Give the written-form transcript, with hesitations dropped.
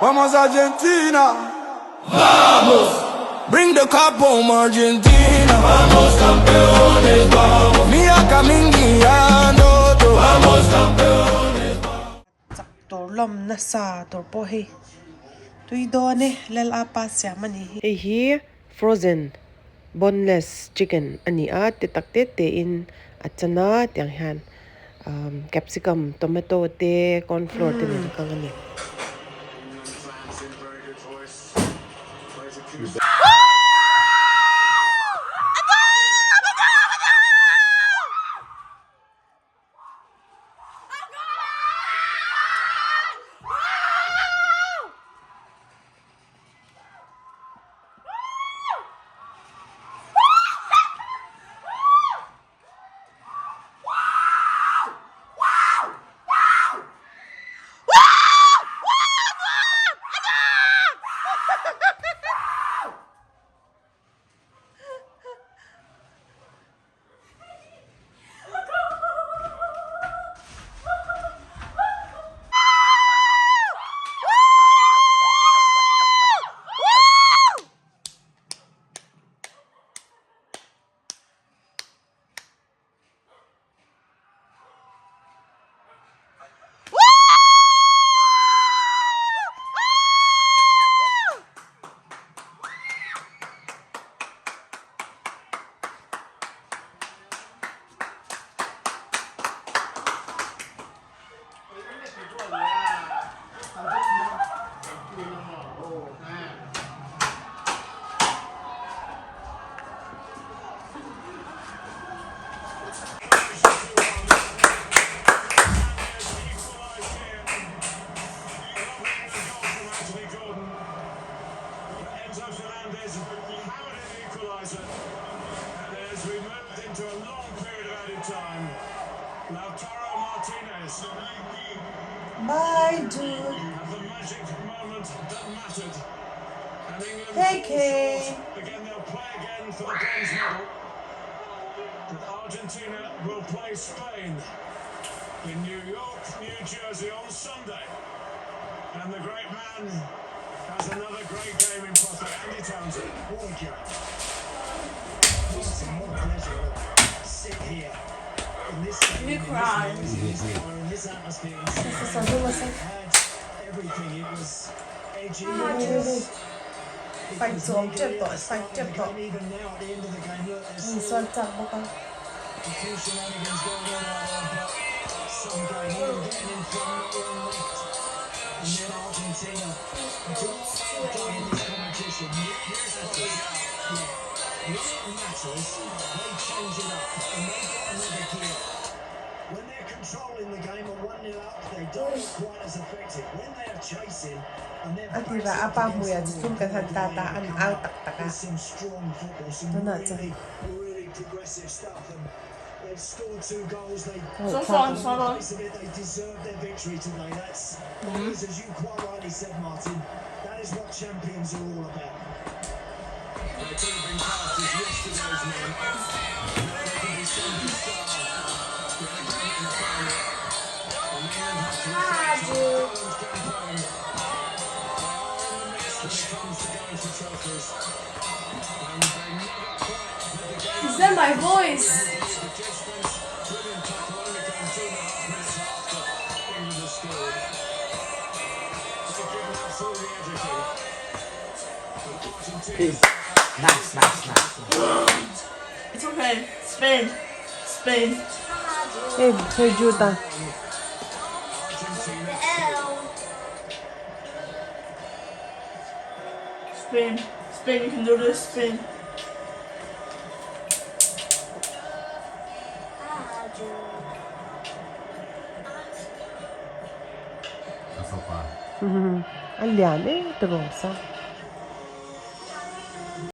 Vamos Argentina, vamos. Bring the cup home Argentina, vamos campeones, vamos. Mia caminando, vamos campeones. Tor lom na sa tor po hi. Tui do ne lel apa sia mani hi frozen boneless chicken ani a te takte te in achana tyang han capsicum tomato te corn flour te ni kang ani As we moved into a long period of added time, Lautaro Martinez bye dude had the magic moment that mattered. And England again, they'll play again for the bronze medal. And Argentina will play Spain in New York, New Jersey on Sunday. And the great man has another great game in prospect. Andy Townsend. What a game. It's a more pleasure to sit here in this stadium, in this atmosphere, had everything. It was edgy. phải xuống trượt tội phải trượt tội Even now at the end of the game, look, there's a few shenanigans going on out there, but some game even getting in from not long left. And then Argentina dominating in this competition. Here's the thing. When it matters, they change it up and they get another gear. When they're controlling the game and 1-0 up, they don't look quite as effective. When they are chasing and they're there's some strong football, some really progressive stuff. And they've scored 2 goals. They deserve their victory today. That's as you quite rightly said, Martin. That is what champions are all about. They could have been cast as yesterday's men. Now they can be sent to star. We had a game in the final. And England have to reflect on Ireland's campaign. They are in the mix when it comes to going for trophies. And they never quite had the game. Is that my voice? Brilliant tackle only came 2.5 minutes after England has scored. They've given absolutely everything. But Argentina... Nice. It's okay. Spain. hey Juta Spain, you can do this, Spain. So far. Aliane Rosa